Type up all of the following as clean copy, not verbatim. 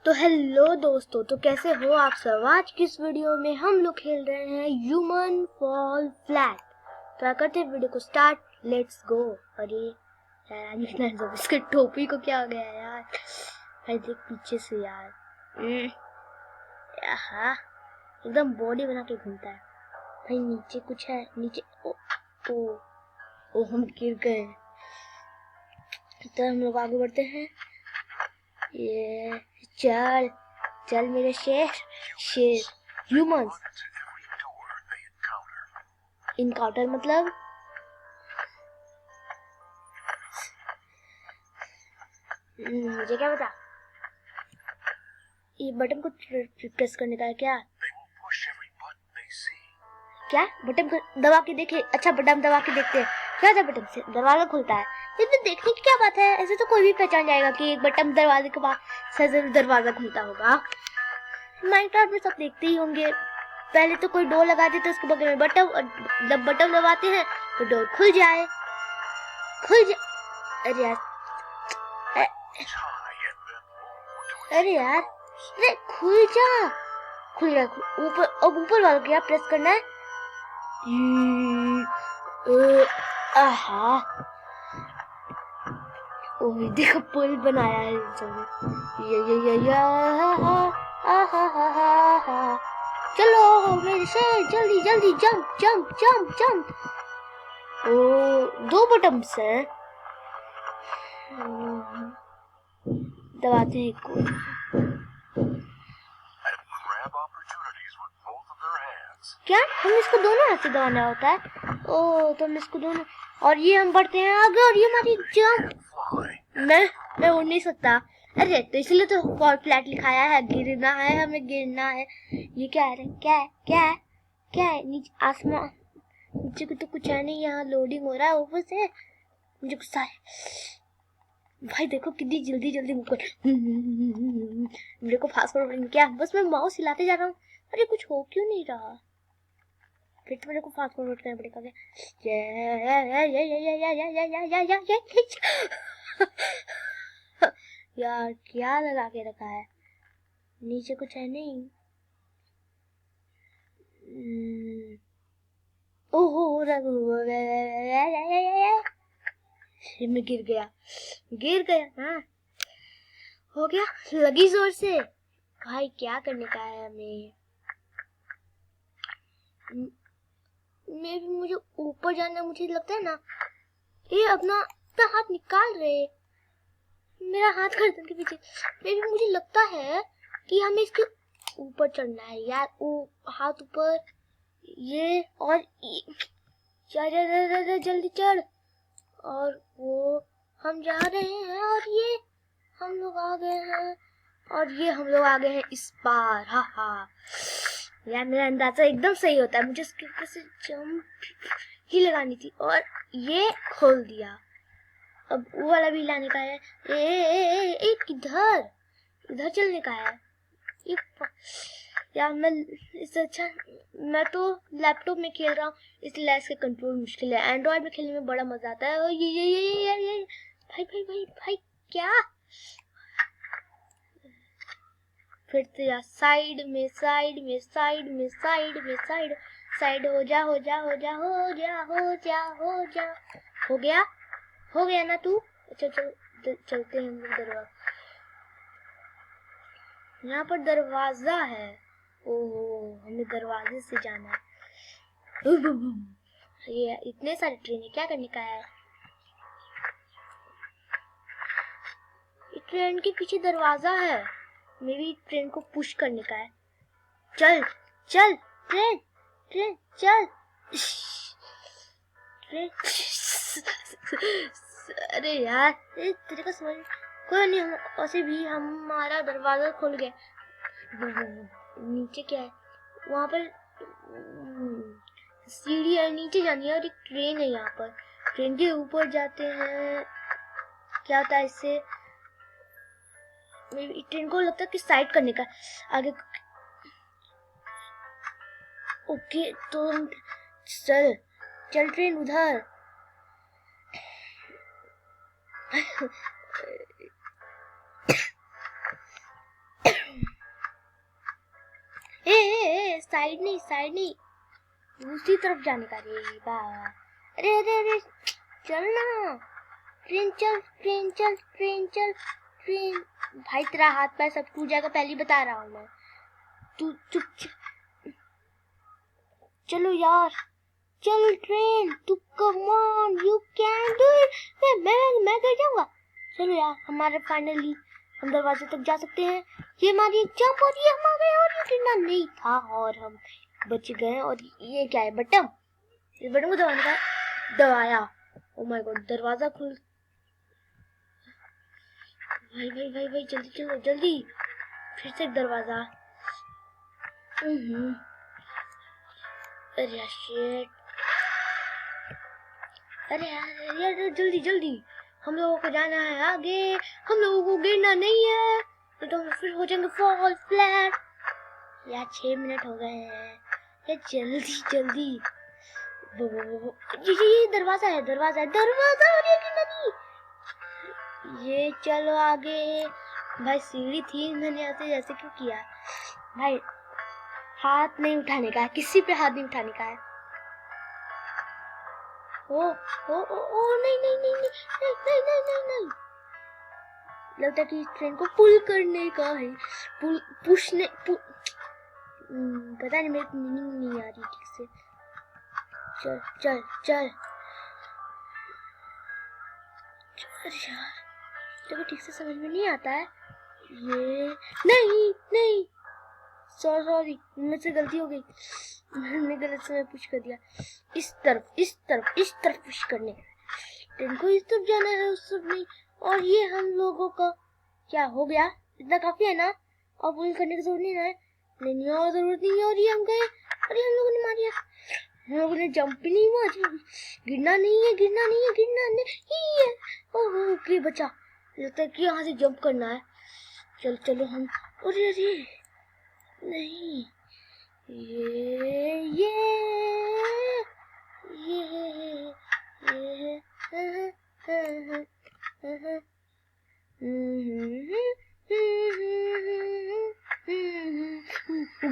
तो हेलो दोस्तों, तो कैसे हो आप सब। आज की इस वीडियो में हम लोग खेल रहे हैं ह्यूमन फॉल फ्लैट। तो करते वीडियो को स्टार्ट, लेट्स गो। अरे यार इसके टोपी को क्या हो गया यार। भाई देख पीछे से यार, हाँ एकदम बॉडी बना के घूमता है। भाई नीचे कुछ है, नीचे ओ ओ ओ हम गिर गए। तो हम लोग आगे बढ़ते हैं। ये चल चल मेरे शेर शेर। ह्यूमंस इनकाउंटर मतलब मुझे क्या पता। ये बटन को प्रेस करने का है क्या? क्या बटन को दबा के देखे? अच्छा बटन दबा के देखते हैं क्या था। बटन से दरवाजा खुलता है। इसमें देखने की क्या बात है, ऐसे तो कोई भी पहचान जाएगा कि एक बटन दरवाजे के पास से दरवाजा खुलता होगा। माइनक्राफ्ट में सब देखते ही होंगे। पहले तो कोई डोर लगा देते, उसके बगल में बटन, जब बटन दबाते हैं तो डोर खुल जाए। अरे यार अरे यार, अरे खुल जा ऊपर। अब ऊपर वाला क्या प्रेस करना है? आहा, ओह देखो पुल बनाया है ये आहा। चलो मेरे से जल्दी जल्दी जंप जंप जंप जंप। ओ दो बटन्स हैं, दबाते हैं को। क्या हम इसको दोनों हाथ से दबाना होता है? ओ तो हम इसको दोनों, और ये हम बढ़ते हैं आगे और ये हमारी जंप। मैं उड़ नहीं सकता। अरे तो इसलिए तो फॉल फ्लैट लिखाया है, गिरना है, हमें गिरना है। ये क्या है? क्या है क्या है क्या है? नीचे आसमान, नीचे को तो कुछ है नहीं। यहाँ लोडिंग हो रहा है ऊपर से, मुझे गुस्सा है। भाई देखो कितनी जल्दी जल्दी ऊपर। मेरे को फास्ट फॉरवर्ड क्या, बस मैं माउस हिलाते जा रहा हूँ। अरे कुछ हो क्यों नहीं रहा? फिर तो मेरे को फास्ट फॉरवर्ड करना पड़ेगा। यार क्या लगा के रखा है? नीचे कुछ है नहीं। ओहो मैं गिर गया। हाँ हो गया, लगी जोर से। भाई क्या करने का है हमें? मुझे ऊपर जाना, मुझे लगता है ना ये अपना हाथ निकाल रहे। मेरा हाथ गर्दन के पीछे। मुझे लगता है कि हमें इसके ऊपर चढ़ना है यार। हाथ ऊपर, ये और जल्दी चढ़। और वो हम जा रहे हैं और ये हम लोग आ गए हैं, और ये हम लोग आ गए हैं इस पार। हा हा यार मेरा अंदाजा एकदम सही होता है। मुझे इसके ऊपर से जंप ही लगानी थी और ये खोल दिया। अब वो वाला भी लाने का है। ए किधर? इधर चलने का है। यार मैं इससे अच्छा, मैं तो लैपटॉप में खेल रहा हूँ इसलिए इसके कंट्रोल मुश्किल है। एंड्रॉइड में खेलने में बड़ा मजा आता है। और ये भाई क्या? फिर से यार साइड में साइड हो जा। हो गया ना तू? अच्छा चलते हैं हम लोग। दरवाजा, यहाँ पर दरवाजा है। ओहो हमें दरवाजे से जाना है। ये इतने सारे ट्रेन है, क्या करने का है? ट्रेन के पीछे दरवाजा है, मेरी ट्रेन को पुश करने का है। चल ट्रेन चल ट्रेन। अरे यार तेरे का समझ कोई नहीं। हम ऐसे भी हमारा दरवाजा खुल गया। नीचे क्या है? वहां पर सीढ़ी है, नीचे जानी है और एक ट्रेन है। यहाँ पर ट्रेन के ऊपर जाते हैं। क्या होता है इससे? ट्रेन को लगता है कि साइड करने का आगे। ओके तो चल ट्रेन उधर। साइड नहीं, दूसरी तरफ जाने का। रे बाबा, अरे अरे अरे चल ना, ट्रेन चल। भाई तेरा हाथ पैर सब टूट जाएगा, पहले ही बता रहा हूँ मैं। तू चुप। चलो यार, चल ट्रेन, तू come on, you can do it. मैं कर जाऊंगा। चलो यार, हमारे फाइनली हम दरवाजे तक जा सकते हैं। ये हमारी जंप और ये हम आ गए, और ये गिरना नहीं था और हम बच गए। और ये क्या है, बटन? इस बटन को दबाने का, दबाया। ओ माय गॉड, दरवाजा खुल। भाई जल्दी चलो, जल्दी। फिर से एक दरवाजा। अरे शिट, अरे यार जल्दी, हम लोगों को जाना है आगे, हम लोगों को गिरना नहीं है, तो हम फिर हो जाएंगे फॉल फ्लैट। यार 6 मिनट हो गए हैं, यार जल्दी। ये दरवाजा है, और ये गिरना नहीं। ये चलो आगे। भाई सीढ़ी थी, मैंने ऐसे क्यों किया? भाई हाथ नहीं उठाने का है, किसी पे हाथ नहीं उठाने का है। ओ नहीं। लगता है कि ट्रेन को पुल करने का है। पता नहीं, मेरे को मीनिंग नहीं आ रही ठीक से। चल यार, तो ठीक से समझ में नहीं आता है। ये नहीं, सॉरी, मुझसे गलती हो गई, मैंने गलत समय पुश कर दिया। इस तरफ पुश करने, ट्रेन को इस तरफ जाना है, उस तरफ नहीं। और ये हम लोगों का क्या हो गया? इतना काफी है ना, और पुल करने की जरूरत नहीं है। नहीं और जरूरत नहीं है। और ये हम गए, अरे हम लोगों ने मार, हम लोगों ने जंप ही नहीं मारी। गिरना नहीं है। ओके बचा, लगता है कि यहाँ से जंप करना है। चलो हम, अरे नहीं, ये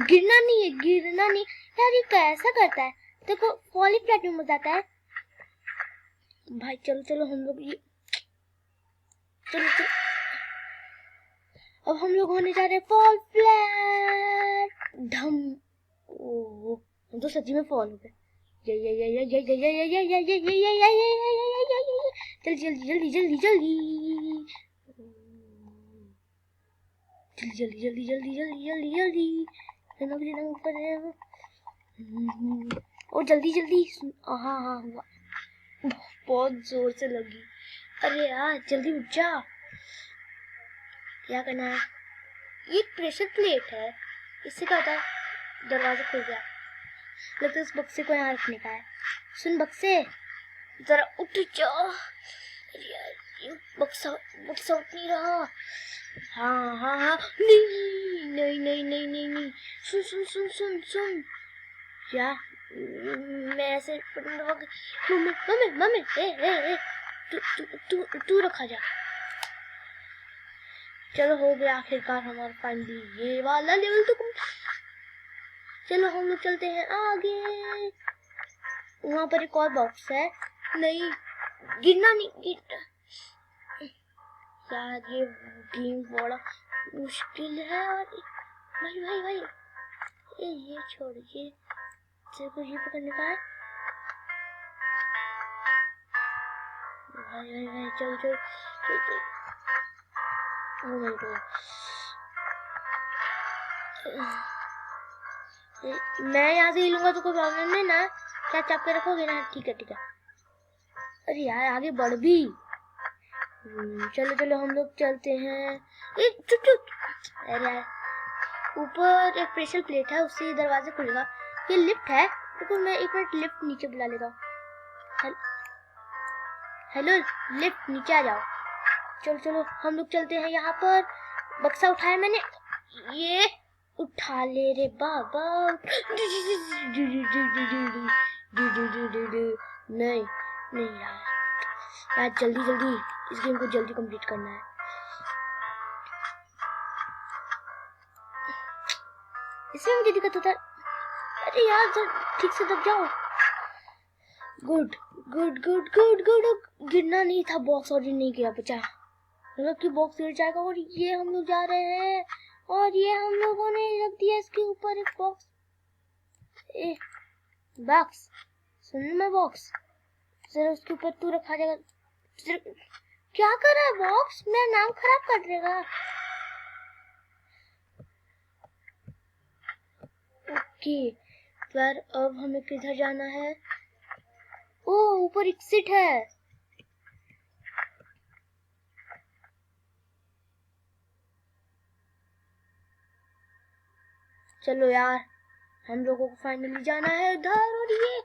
गिरना नहीं यार, ये कैसा करता है? देखो फॉली फ्लैट में मजा आता है। भाई चलो हम लोग ये, चलो अब हम लोग होने जा रहे हैं फॉल फ्लैट। धम, ओ हम तो सच्ची में फॉल हो गए। जल्दी और जल्दी। हाँ हुआ, बहुत जोर से लगी। अरे यार जल्दी उठ जा। क्या करना है? ये प्रेशर प्लेट है, इससे क्या होता है? दरवाजा खुल गया। लगता है उस बक्से को यहाँ रखने का है। सुन बक्से, जरा उठ जा। अरे यार ये बक्सा उठ नहीं रहा। हाँ नहीं। सुन क्या? मैं ऐसे मम्मी तू रखा जा। चलो हो गया आखिरकार हमारा फाइनली ये वाला लेवल तो। चलो हम लोग चलते हैं आगे। वहां पर एक और बॉक्स है। नहीं, गिरना नहीं यार, ये गेम बड़ा मुश्किल है। और भाई ये छोड़िए, को ये पकड़ने का है। भाई चल। ओ माय गॉड, मैं यहाँ से हिलूंगा तो कोई प्रॉब्लम नहीं ना? क्या चाप के रखोगे ना? ठीक है। अरे यार आगे बढ़ भी। चलो हम लोग चलते हैं। चुप। अरे यार, ऊपर एक प्रेशर प्लेट है, उससे दरवाजा खुलेगा। ये लिफ्ट है, तो मैं एक मिनट लिफ्ट नीचे बुला लेता हूँ। हेलो लिफ्ट, नीचे आ जाओ। चलो हम लोग चलते हैं। यहाँ पर बक्सा उठाया मैंने, ये उठा ले रे बाबा। नहीं यार जल्दी इस गेम को जल्दी कंप्लीट करना है। इसमें मुझे दिक्कत होता है। अरे यार ठीक से दब जाओ। Good good good good good. गिरना नहीं था बॉक्स और ये नहीं गिरा, बचा। मतलब कि बॉक्स गिर जाएगा। और ये हम लोग जा रहे हैं और ये हम लोगों ने रख दिया इसके ऊपर एक बॉक्स। बॉक्स सुन, मैं बॉक्स जरा उसके ऊपर तू रखा जाएगा। क्या कर रहा है बॉक्स? मेरा नाम खराब कर देगा। ओके यार, अब हमें किधर जाना है? ओ ऊपर एग्जिट है। चलो यार, हम लोगों को फाइनली जाना है उधर। और ये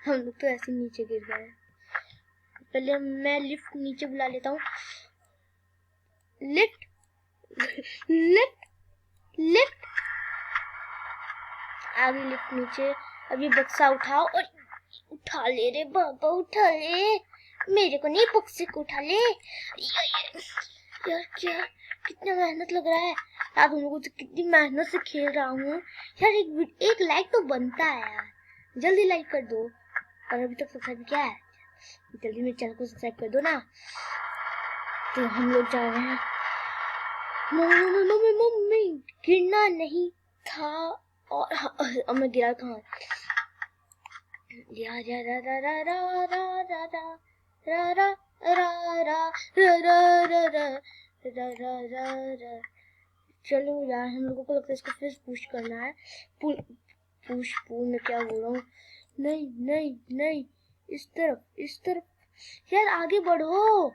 हम लोग तो ऐसे नीचे गिर गए। पहले मैं लिफ्ट नीचे बुला लेता हूँ। Lift lift lift. आगे लिफ्ट नीचे। अब ये बक्सा उठाओ और उठा ले रे बाबा, उठा ले। मेरे को नहीं, बक्से को उठा ले। यार क्या कितना मेहनत लग रहा है यार। तुम लोगों से कितनी मेहनत से खेल रहा हूँ यार। एक लाइक तो बनता है यार, जल्दी लाइक कर दो। और अभी तक सब्सक्राइब क्या है, जल्दी मेरे चैनल को सब्सक्राइब कर दो ना। तो हम लोग जा रहे हैं। मम्मी गिरना नहीं था। और मैं गिरा कहाँ? चलो यार, हम लोगों को लगता है इसको फिर पुश करना है। पुश में क्या बोल रहा हूँ? नहीं नहीं नहीं, इस तरफ यार, आगे बढ़ो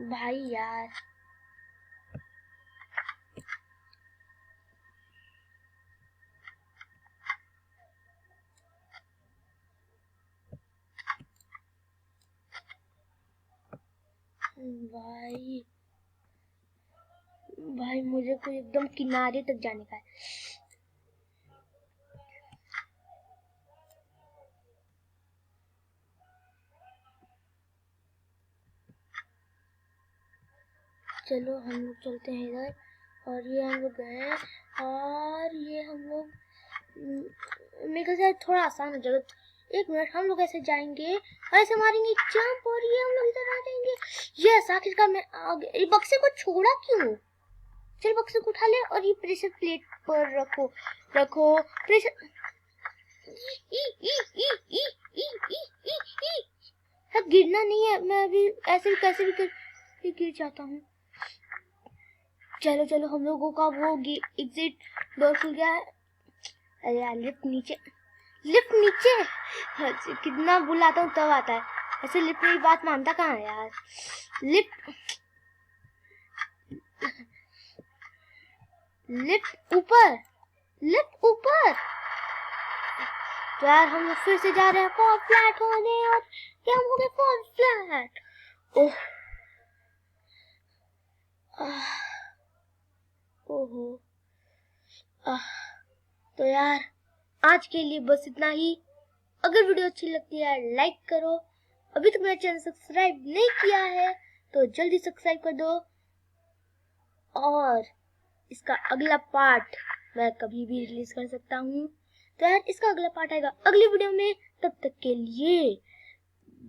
भाई यार। भाई मुझे को एकदम किनारे तक जाने का है। चलो हम लोग चलते हैं इधर। और ये हम लोग गए और ये हम लोग मेरे ख्याल से थोड़ा आसान हो जाएगा। एक मिनट, हम लोग ऐसे जाएंगे और ऐसे मारेंगे जंप और ये हम लोग इधर आ जाएंगे। यस, आखिरकार मैं आ गया। ये बक्से को छोड़ा क्यों? चल बक्से को उठा ले और ये प्रेशर प्लेट पर रखो प्रेशर। गिरना नहीं है, मैं अभी ऐसे भी कैसे भी गिर जाता हूँ। चलो हम लोगों का वो एग्जिट डोर खुल गया है। अरे यार, लिफ्ट नीचे। कितना बुलाता हूँ तब आता है। ऐसे लिफ्ट मेरी बात मानता कहाँ है यार। लिफ्ट ऊपर। तो यार हम लोग फिर से जा रहे हैं फॉल फ्लैट होने। और क्या हम हो गए फॉल फ्लैट। ओहो। तो यार आज के लिए बस इतना ही। अगर वीडियो अच्छी लगती है लाइक करो। अभी तक मेरा चैनल सब्सक्राइब नहीं किया है तो जल्दी सब्सक्राइब कर दो। और इसका अगला पार्ट मैं कभी भी रिलीज कर सकता हूँ। तो यार इसका अगला पार्ट आएगा अगली वीडियो में। तब तक के लिए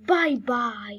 बाय बाय।